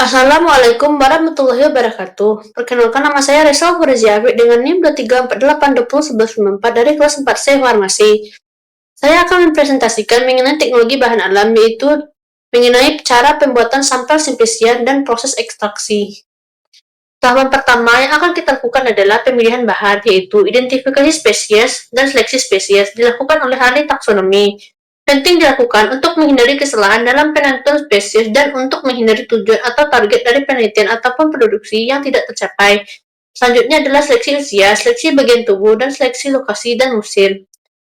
Assalamualaikum warahmatullahi wabarakatuh. Perkenalkan nama saya Resal Fariziawi dengan NIM 2348201194 dari kelas 4C Farmasi. Saya akan mempresentasikan mengenai teknologi bahan alam, yaitu mengenai cara pembuatan sampel simplician dan proses ekstraksi. Tahapan pertama yang akan kita lakukan adalah pemilihan bahan, yaitu identifikasi spesies dan seleksi spesies dilakukan oleh ahli taksonomi. Penting dilakukan untuk menghindari kesalahan dalam penentuan spesies dan untuk menghindari tujuan atau target dari penelitian ataupun produksi yang tidak tercapai. Selanjutnya adalah seleksi usia, seleksi bagian tubuh, dan seleksi lokasi dan musim.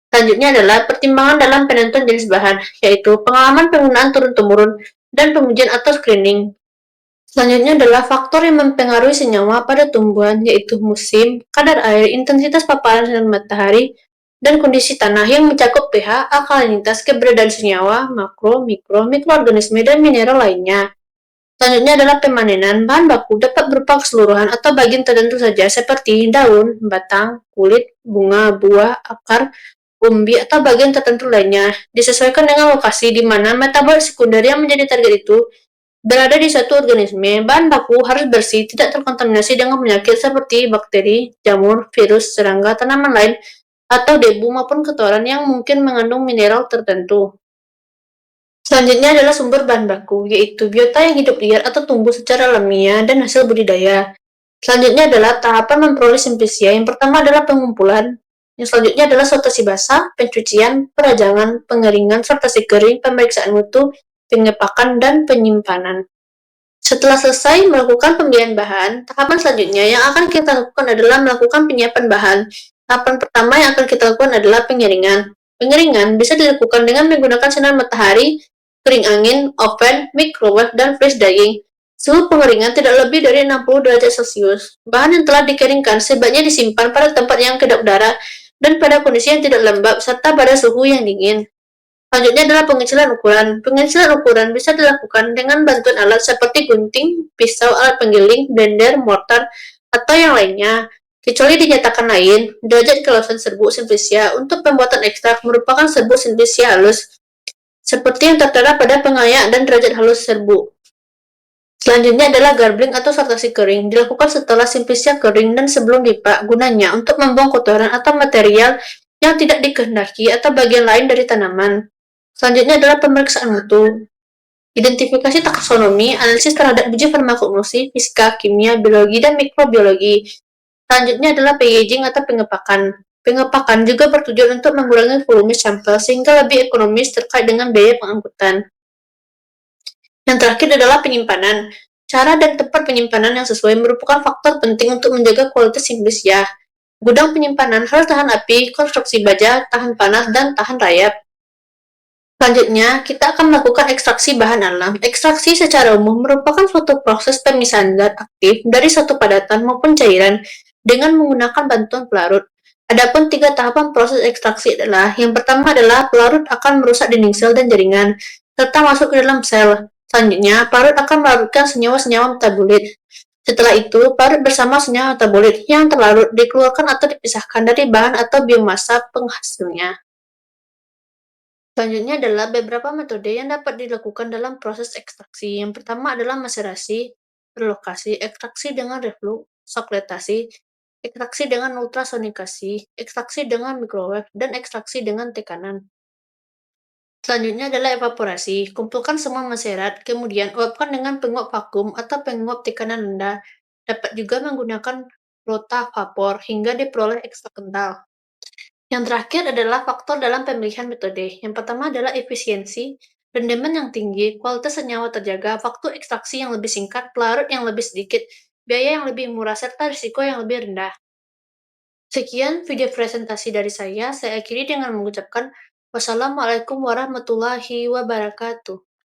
Selanjutnya adalah pertimbangan dalam penentuan jenis bahan, yaitu pengalaman penggunaan turun-temurun dan pengujian atau screening. Selanjutnya adalah faktor yang mempengaruhi senyawa pada tumbuhan, yaitu musim, kadar air, intensitas paparan sinar matahari, dan kondisi tanah yang mencakup pH, alkalinitas, keberadaan senyawa, makro, mikro, mikroorganisme, dan mineral lainnya. Selanjutnya adalah pemanenan. Bahan baku dapat berupa keseluruhan atau bagian tertentu saja seperti daun, batang, kulit, bunga, buah, akar, umbi, atau bagian tertentu lainnya. Disesuaikan dengan lokasi di mana metabolit sekunder yang menjadi target itu berada di suatu organisme. Bahan baku harus bersih, tidak terkontaminasi dengan penyakit seperti bakteri, jamur, virus, serangga, tanaman lain, atau debu maupun kotoran yang mungkin mengandung mineral tertentu. Selanjutnya adalah sumber bahan baku, yaitu biota yang hidup liar atau tumbuh secara alamiah dan hasil budidaya. Selanjutnya adalah tahapan memperoleh simplicia. Yang pertama adalah pengumpulan. Yang selanjutnya adalah sortasi basah, pencucian, perajangan, pengeringan, sortasi kering, pemeriksaan mutu, pengepakan, dan penyimpanan. Setelah selesai melakukan pemilihan bahan, tahapan selanjutnya yang akan kita lakukan adalah melakukan penyiapan bahan. Tahapan pertama yang akan kita lakukan adalah pengeringan. Pengeringan bisa dilakukan dengan menggunakan sinar matahari, kering angin, oven, microwave, dan freeze drying. Suhu pengeringan tidak lebih dari 60 derajat Celcius. Bahan yang telah dikeringkan sebaiknya disimpan pada tempat yang kedap udara dan pada kondisi yang tidak lembab serta pada suhu yang dingin. Selanjutnya adalah pengecilan ukuran. Pengecilan ukuran bisa dilakukan dengan bantuan alat seperti gunting, pisau, alat penggiling, blender, mortar, atau yang lainnya. Kecuali dinyatakan lain, derajat keluasan serbuk simplicia untuk pembuatan ekstrak merupakan serbuk simplicia halus, seperti yang tertera pada pengayak dan derajat halus serbuk. Selanjutnya adalah garbling atau sortasi kering, dilakukan setelah simplicia kering dan sebelum dipak, gunanya untuk membuang kotoran atau material yang tidak dikehendaki atau bagian lain dari tanaman. Selanjutnya adalah pemeriksaan mutu. Identifikasi taksonomi, analisis terhadap biji farmakologi, fisika, kimia, biologi, dan mikrobiologi. Selanjutnya adalah packaging atau pengepakan. Pengepakan juga bertujuan untuk mengurangi volume sampel sehingga lebih ekonomis terkait dengan biaya pengangkutan. Yang terakhir adalah penyimpanan. Cara dan tempat penyimpanan yang sesuai merupakan faktor penting untuk menjaga kualitas simplicia. Gudang penyimpanan harus tahan api, konstruksi baja, tahan panas, dan tahan rayap. Selanjutnya, kita akan melakukan ekstraksi bahan alam. Ekstraksi secara umum merupakan suatu proses pemisahan zat aktif dari satu padatan maupun cairan dengan menggunakan bantuan pelarut. Adapun 3 tahapan proses ekstraksi adalah, yang pertama adalah pelarut akan merusak dinding sel dan jaringan, serta masuk ke dalam sel. Selanjutnya, pelarut akan melarutkan senyawa-senyawa metabolit. Setelah itu, pelarut bersama senyawa metabolit yang terlarut dikeluarkan atau dipisahkan dari bahan atau biomasa penghasilnya. Selanjutnya adalah beberapa metode yang dapat dilakukan dalam proses ekstraksi. Yang pertama adalah maserasi, relokasi, ekstraksi dengan reflux, sokretasi, ekstraksi dengan ultrasonikasi, ekstraksi dengan microwave, dan ekstraksi dengan tekanan. Selanjutnya adalah evaporasi. Kumpulkan semua maserat, kemudian uapkan dengan penguap vakum atau penguap tekanan rendah. Dapat juga menggunakan rota vapor hingga diperoleh ekstrak kental. Yang terakhir adalah faktor dalam pemilihan metode. Yang pertama adalah efisiensi, rendaman yang tinggi, kualitas senyawa terjaga, waktu ekstraksi yang lebih singkat, pelarut yang lebih sedikit, biaya yang lebih murah, serta risiko yang lebih rendah. Sekian video presentasi dari saya akhiri dengan mengucapkan wassalamualaikum warahmatullahi wabarakatuh.